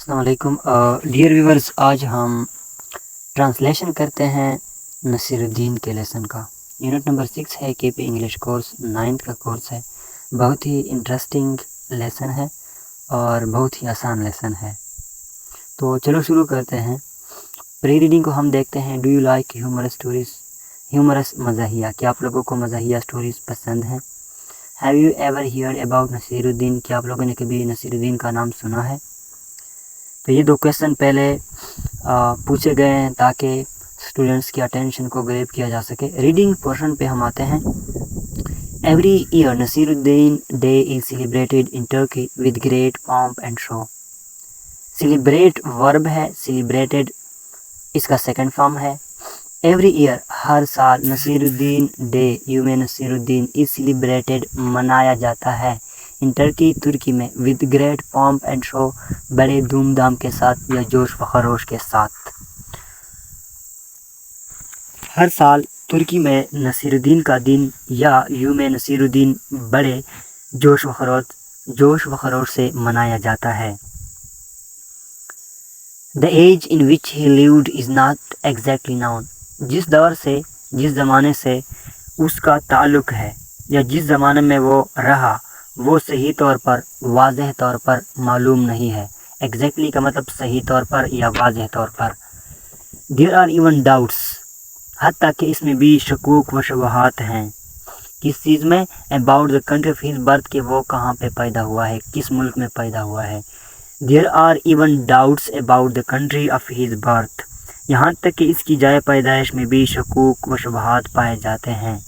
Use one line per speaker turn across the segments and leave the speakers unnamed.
السلام علیکم dear viewers, آج ہم ٹرانسلیشن کرتے ہیں نصیر الدین کے لیسن کا۔ یونٹ نمبر 6 ہے کے پی انگلش کورس 9th کا کورس ہے۔ بہت ہی انٹرسٹنگ لیسن ہے اور بہت ہی آسان لیسن ہے، تو چلو شروع کرتے ہیں۔ پری ریڈنگ کو ہم دیکھتے ہیں۔ Do you like humorous stories? Humorous مزاحیہ، کیا آپ لوگوں کو مزاحیہ اسٹوریز پسند ہیں؟ Have you ever heard about Nasreddin? کیا آپ لوگوں نے کبھی نصیر الدین کا نام سنا ہے؟ تو یہ دو کویسچن پہلے پوچھے گئے ہیں تاکہ اسٹوڈنٹس کی اٹینشن کو گریب کیا جا سکے۔ ریڈنگ پورشن پہ ہم آتے ہیں۔ Every year Nasreddin day is celebrated in Turkey with great pomp and show. Celebrate verb ہے، سیلیبریٹڈ اس کا سیکنڈ فارم ہے۔ ایوری ایئر ہر سال نصیر الدین ڈے یوم نصیر الدین از سیلیبریٹڈ منایا جاتا ہے ان ٹرکی ترکی میں ود گریٹ پامپ اینڈ شو بڑے دھوم دھام کے ساتھ یا جوش و خروش کے ساتھ۔ ہر سال ترکی میں نصیر الدین کا دن یا یوم نصیر الدین بڑے جوش و خروش سے منایا جاتا ہے۔ The age in which he lived is not exactly known۔ جس دور سے، جس زمانے سے اس کا تعلق ہے یا جس زمانے میں وہ رہا، وہ صحیح طور پر، واضح طور پر معلوم نہیں ہے۔ ایگزیکٹلی کا مطلب صحیح طور پر یا واضح طور پر۔ There are even doubts، حتیٰ کہ اس میں بھی شکوک و شبہات ہیں۔ کس چیز میں؟ about the country of his birth، کہ وہ کہاں پہ پیدا ہوا ہے، کس ملک میں پیدا ہوا ہے۔ There are even doubts about the country of his birth، یہاں تک کہ اس کی جائے پیدائش میں بھی شکوک و شبہات پائے جاتے ہیں۔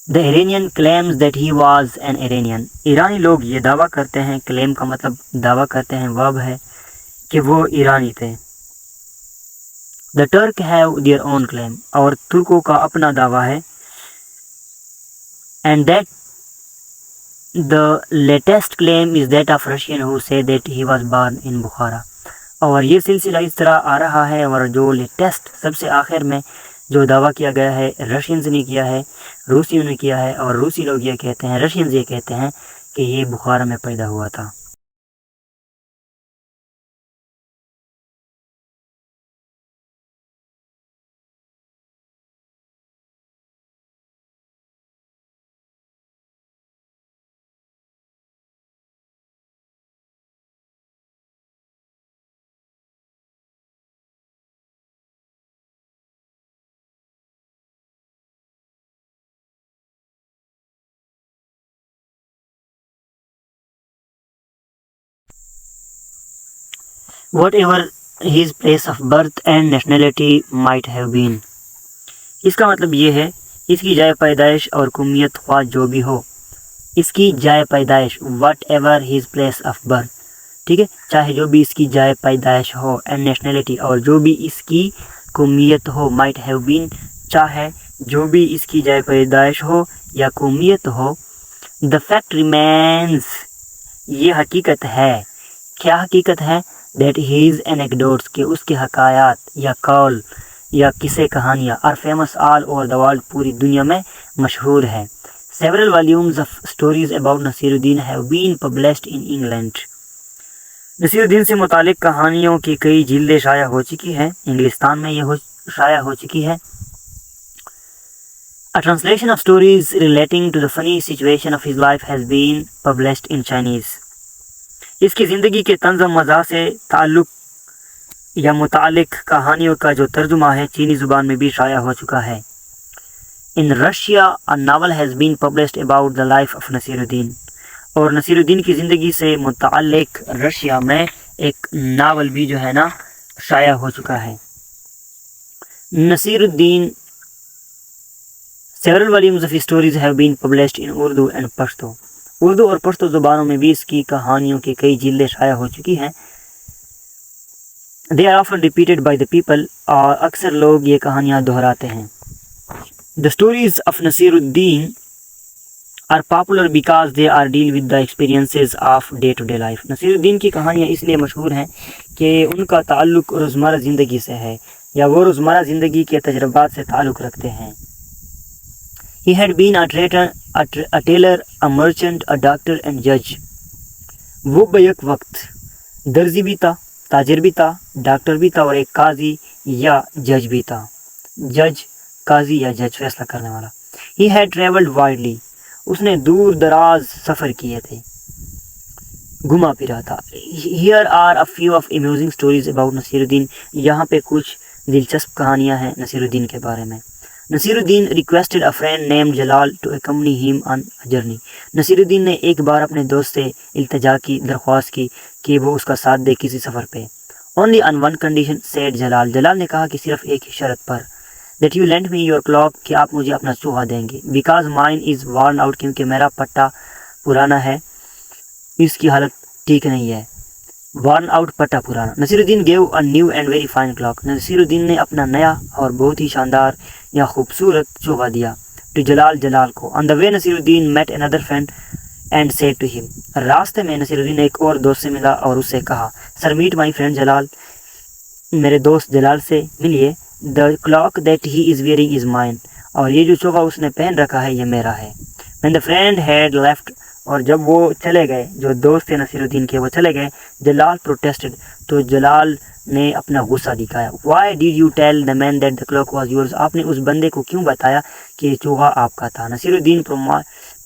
The Iranian claims that he was an Iranian، ایرانی لوگ یہ دعویٰ کرتے ہیں، کلیم کا مطلب دعویٰ کرتے ہیں، verb ہے، کہ وہ ایرانی تھے۔ The Turk have their own claim، اور ترکوں کا اپنا دعویٰ ہے۔ And that the latest claim is that of Russian who say that he was born in Bukhara، اور یہ سلسلہ اس طرح آ رہا ہے، اور جو لیٹسٹ سب سے آخر میں جو دعویٰ کیا گیا ہے، رشینز نے کیا ہے، روسیوں نے کیا ہے، اور روسی لوگ یہ کہتے ہیں، رشینز یہ کہتے ہیں کہ یہ بخارا میں پیدا ہوا تھا۔ Whatever his place of birth and nationality might have been، اس کا مطلب یہ ہے اس کی جائے پیدائش اور قومیت خواہ جو بھی ہو، اس کی جائے پیدائش whatever his place of birth، ٹھیک ہے، چاہے جو بھی اس کی جائے پیدائش ہو، and nationality، اور جو بھی اس کی قومیت ہو، might have been، چاہے جو بھی اس کی جائے پیدائش ہو یا قومیت ہو۔ the fact remains، یہ حقیقت ہے۔ کیا حقیقت ہے؟ that his anecdotes، کہ اس کے حکایات یا قول یا قصے کہانیاں are famous all over the world، پوری دنیا میں مشہور ہے۔ several volumes of stories about Naseer Uddin have been published in England، Naseer الدین سے متعلق کہانیوں کی کئی جلدیں شائع ہو چکی ہیں، انگلستان میں یہ شائع ہو چکی ہے۔ A translation of stories relating to the funny situation of his life has been published in Chinese، اس کی زندگی کے طنز و مزاح سے تعلق یا متعلق کہانیوں کا جو ترجمہ ہے چینی زبان میں بھی شائع ہو چکا ہے۔ In Russia a novel has been published about the life of Naseer الدین، اور نصیر الدین کی زندگی سے متعلق رشیا میں ایک ناول بھی جو ہے نا شائع ہو چکا ہے۔ نصیر الدین several volumes of his stories have been published in Urdu and Pashto، Urdu اور پشتو زبانوں میں بھی اس کی کہانیوں کی کئی جلدیں شائع ہو چکی ہیں۔ They are often repeated by the people، اور اکثر لوگ یہ کہانیاں دہراتے ہیں۔ The stories of Naseer Uddin are popular because they are deal with the experiences of day to day life، Naseer الدین کی کہانیاں اس لیے مشہور ہیں کہ ان کا تعلق روزمرہ زندگی سے ہے یا وہ روزمرہ زندگی کے تجربات سے تعلق رکھتے ہیں۔ He had been a tailor, a merchant, a doctor and judge، وہ بیک وقت درزی بھی تھا، تاجر بھی تھا، ڈاکٹر بھی تھا اور ایک قاضی یا جج بھی تھا۔ جج، قاضی یا جج، فیصلہ کرنے والا۔ He had traveled widely. اس نے دور دراز سفر کیے تھے، گھما پھرا تھا۔ Here are a few of amusing stories about Naseer الدین۔ یہاں پہ کچھ دلچسپ کہانیاں ہیں نصیر الدین کے بارے میں۔ نصیر الدین requested a friend named Jalal to accompany him on a journey. Naseer الدین نے ایک بار اپنے دوست سے التجا کی، درخواست کی کہ وہ اس کا ساتھ دے کسی سفر پہ۔ Only on one condition, said جلال۔ جلال نے کہا کہ صرف ایک ہی شرط پر، that you lend me your clock، کہ آپ مجھے اپنا چوہا دیں گے، because mine is worn out، کیونکہ میرا پٹا پرانا ہے، اس کی حالت ٹھیک نہیں ہے۔ worn out پٹا پرانا۔ نصیر الدین gave a new and very fine clock۔ Naseer الدین نے اپنا نیا اور بہت ہی شاندار یا خوبصورت چوہا دیا to جلال، جلال کو۔ on the way Naseer Uddin met another friend and said to him۔ راستے میں نصیر الدین نے ایک اور دوست سے ملا اور اس سے کہا، sir meet my friend جلال، میرے دوست جلال سے ملیے۔ the clock that he is wearing is mine، اور یہ جو چوہا اس نے پہن رکھا ہے یہ میرا ہے۔ when the friend had left، اور جب وہ چلے گئے، جو دوست تھے نصیر الدین کے وہ چلے گئے، جلال protested، تو جلال نے اپنا غصہ دکھایا۔ why did you tell the man that the clock was yours، آپ نے اس بندے کو کیوں بتایا کہ یہ چوہا آپ کا تھا۔ نصیر الدین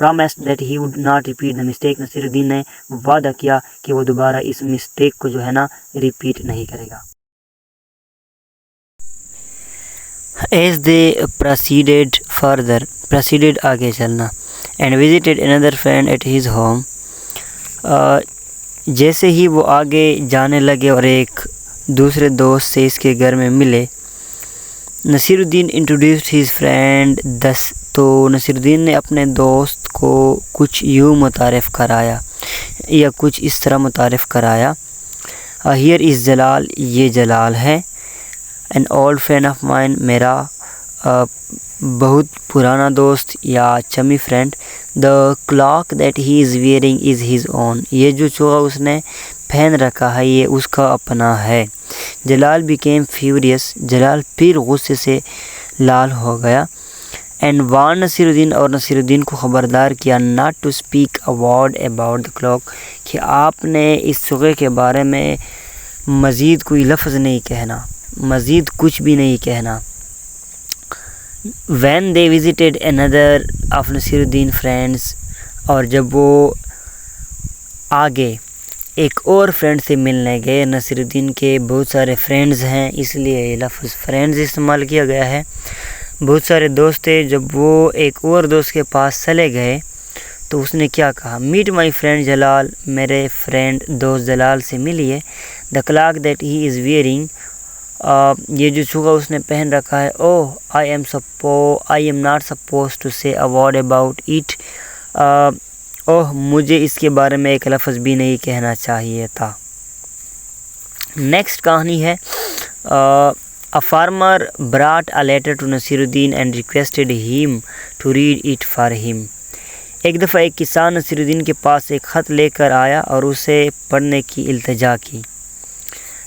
promised that he would not repeat the mistake، Naseer الدین نے وعدہ کیا کہ وہ دوبارہ اس مسٹیک کو جو ہے نا ریپیٹ نہیں کرے گا۔ As they proceeded آگے چلنا and visited another friend at his home، جیسے ہی وہ آگے جانے لگے اور ایک دوسرے دوست سے اس کے گھر میں ملے، نصیر الدین introduced his friend thus، تو نصیر الدین نے اپنے دوست کو کچھ یوں متعارف کرایا یا کچھ اس طرح متعارف کرایا، here is جلال، یہ جلال ہے، an old friend of mine، میرا بہت پرانا دوست یا چمی friend, the clock that he is wearing is his own، یہ جو چوہا اس نے پہن رکھا ہے یہ اس کا اپنا ہے۔ جلال became furious، جلال پھر غصے سے لال ہو گیا، and warned نصیر الدین، اور نصیر الدین کو خبردار کیا not to speak a word about the clock، کہ آپ نے اس چوہے کے بارے میں مزید کوئی لفظ نہیں کہنا، مزید کچھ بھی نہیں کہنا۔ when they visited another of Naseer Uddin friends، اور جب وہ آگے ایک اور فرینڈ سے ملنے گئے، نصیر الدین کے بہت سارے فرینڈز ہیں اس لیے یہ لفظ فرینڈز استعمال کیا گیا ہے، بہت سارے دوست تھے۔ جب وہ ایک اور دوست کے پاس چلے گئے تو اس نے کیا کہا، میٹ مائی فرینڈ جلال، میرے فرینڈ دوست جلال سے ملیے، the clock that he is wearing، یہ جو چوہا اس نے پہن رکھا ہے، I am not supposed to say a word about it، مجھے اس کے بارے میں ایک لفظ بھی نہیں کہنا چاہیے تھا۔ نیکسٹ کہانی ہے a farmer brought a letter to Naseer Uddin and requested him to read it for him۔ ایک دفعہ ایک کسان نصیر الدین کے پاس ایک خط لے کر آیا اور اسے پڑھنے کی التجا کی۔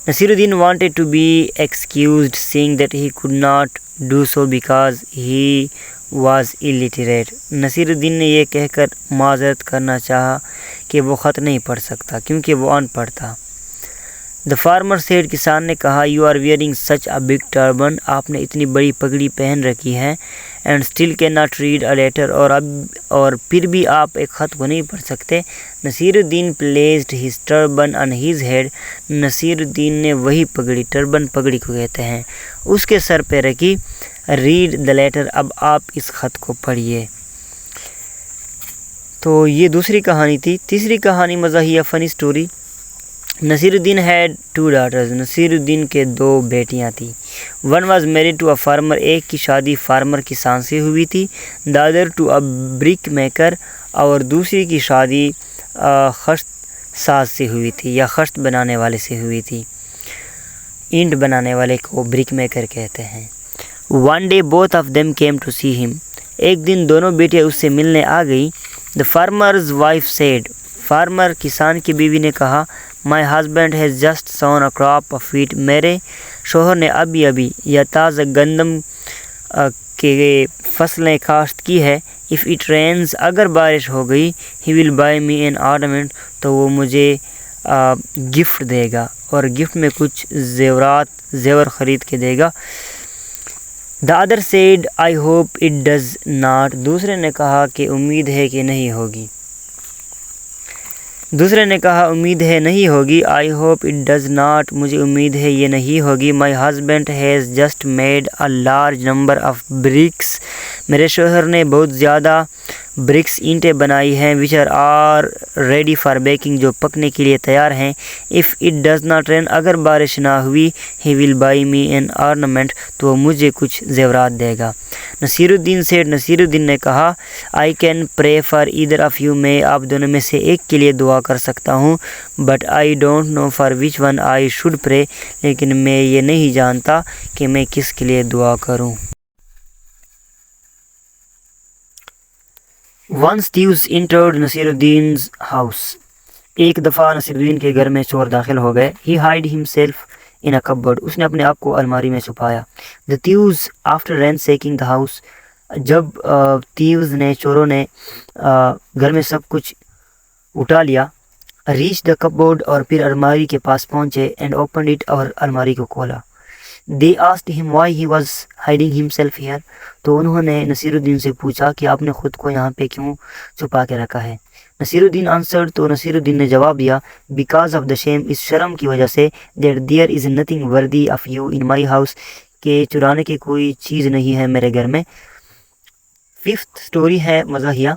نصیر الدین wanted to be excused saying that he could not do so because he was illiterate۔ Naseer الدین نے یہ کہہ کر معذرت کرنا چاہا کہ وہ خط نہیں پڑھ سکتا کیونکہ وہ ان پڑھ تھا۔ The farmer said، کسان نے کہا، you are wearing such a big turban، آپ نے اتنی بڑی پگڑی پہن رکھی ہے، and still cannot read a letter، اور پھر بھی آپ ایک خط کو نہیں پڑھ سکتے۔ نصیر الدین placed his turban on his head، Naseer الدین نے وہی پگڑی، ٹربن پگڑی کو کہتے ہیں، اس کے سر پہ رکھی۔ read the letter، اب آپ اس خط کو پڑھیے۔ تو یہ دوسری کہانی تھی۔ تیسری کہانی مزاحیہ فنی story. Naseer Uddin had 2 daughters، Naseer الدین کے 2 بیٹیاں تھیں۔ one was married to a farmer، ایک کی شادی فارمر کسان سے ہوئی تھی۔ the other to a brick maker، اور دوسری کی شادی خشت ساز سے ہوئی تھی یا خشت بنانے والے سے ہوئی تھی۔ اینٹ بنانے والے کو برک میکر کہتے ہیں۔ one day both of them came to see him، ایک دن دونوں بیٹیاں اس سے ملنے آ گئی۔ the farmer's wife said، farmer کسان کی بیوی نے کہا، my husband has just sown a crop of wheat، میرے شوہر نے ابھی یا تازہ گندم کے فصلیں کاشت کی ہے۔ if it rains اگر بارش ہو گئی, he will buy me an ornament تو وہ مجھے گفٹ دے گا, اور گفٹ میں کچھ زیور خرید کے دے گا. The other said I hope it does not, دوسرے نے کہا کہ امید ہے کہ نہیں ہوگی. دوسرے نے کہا امید ہے نہیں ہوگی. I hope it does not, مجھے امید ہے یہ نہیں ہوگی. My husband has just made a large number of bricks, میرے شوہر نے بہت زیادہ برکس اینٹیں بنائی ہیں. which are ready for baking, جو پکنے کے لیے تیار ہیں. if it does not rain, اگر بارش نہ ہوئی, he will buy me an ornament تو وہ مجھے کچھ زیورات دے گا. نصیر الدین said, نصیر الدین نے کہا I can pray for either of you, میں آپ دونوں میں سے ایک کے لیے دعا کر سکتا ہوں. but I don't know for which one I should pray, لیکن میں یہ نہیں جانتا کہ میں کس کے لیے دعا کروں. Once thieves entered Naseer الدین's house, ایک دفعہ نصیر الدین کے گھر میں چور داخل ہو گئے. he hid himself in a cupboard, اس نے اپنے آپ کو الماری میں چھپایا. the thieves after ransacking the house, جب thieves نے چوروں نے گھر میں سب کچھ اٹھا لیا, reached the cupboard, اور پھر الماری کے پاس پہنچے, and opened it, اور الماری کو کھولا. they asked him why he was hiding himself here, تو انہوں نے نصیر الدین سے پوچھا کہ آپ نے خود کو یہاں پہ کیوں چھپا کے رکھا ہے. نصیر الدین answered, تو نصیر الدین نے جواب دیا because of the shame, اس شرم کی وجہ سے, that there is nothing worthy of you in my house, کہ چرانے کی کوئی چیز نہیں ہے میرے گھر میں. ففتھ سٹوری ہے مزاحیہ.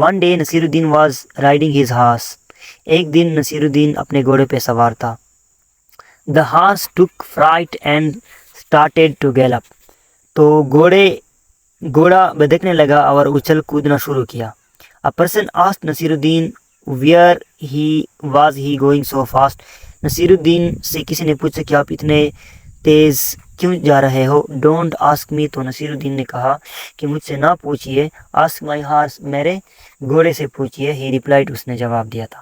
one day Naseer Uddin was riding his horse, ایک دن نصیر الدین اپنے گھوڑے پہ سوار تھا. the horse took fright and started to gallop, تو گھوڑا بدکنے لگا اور اچھل کودنا شروع کیا. a person asked Naseer Uddin where was he going so fast, Naseer الدین سے کسی نے پوچھا کہ آپ اتنے تیز کیوں جا رہے ہو. don't ask me, تو نصیر الدین نے کہا کہ مجھ سے نہ پوچھئے. ask my horse, میرے گھوڑے سے پوچھئے. he replied, اس نے جواب دیا تھا.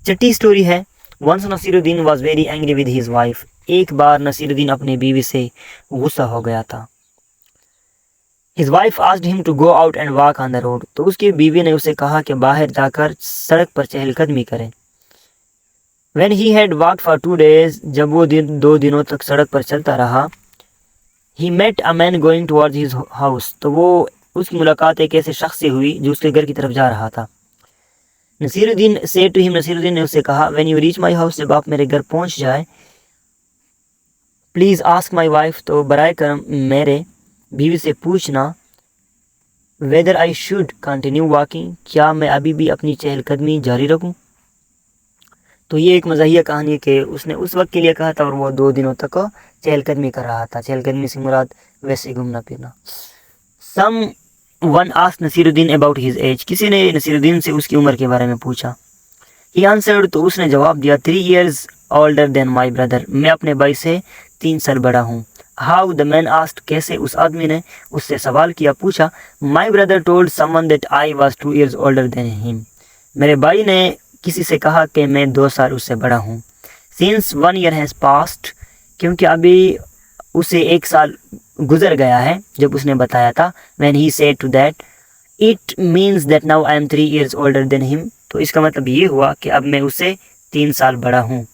چھٹی سٹوری ہے. once Naseer Uddin was very angry with his wife, ایک بار نصیر الدین اپنے بیوی سے غصہ ہو گیا تھا. his wife asked him to go out and walk on the road, تو اس کی بیوی نے اسے کہا کہ باہر جا کر سڑک پر چہل قدمی کریں. when he had walked for 2 days, جب وہ 2 دنوں تک سڑک پر چلتا رہا, he met a man going towards his house, تو وہ اس کی ملاقات ایک ایسے شخص سے ہوئی جو اس کے گھر کی طرف جا رہا تھا. نصیر الدین said to him, نصیر الدین نے اسے کہا when you reach my house, جب آپ میرے گھر پہنچ جائے, please ask my wife, تو برائے کرم میرے بیوی سے پوچھنا whether I should continue walking, کیا میں ابھی بھی اپنی چہل قدمی جاری رکھوں. تو یہ ایک مزاحیہ کہانی ہے کہ اس نے اس وقت کے لیے کہا تھا اور وہ 2 دنوں تک چہل قدمی کر رہا تھا. چہل قدمی سے مراد ویسے گھومنا پھرنا. someone asked Naseer Uddin about his age, کسی نے نصیر الدین سے اس کی عمر کے بارے میں پوچھا. he answered, تو اس نے جواب دیا 3 years older than my brother, میں اپنے بھائی سے 3 سال بڑا ہوں. how, the man asked, کیسے, اس آدمی نے اس سے سوال کیا, پوچھا. my brother told someone that I was 2 years older than him, میرے بھائی نے کسی سے کہا کہ میں 2 سال اس سے بڑا ہوں. since 1 year has passed, کیونکہ ابھی اسے 1 سال گزر گیا ہے جب اس نے بتایا تھا. when he said to that, it means that now I am 3 years older than him, تو اس کا مطلب یہ ہوا کہ اب میں اسے 3 سال بڑا ہوں.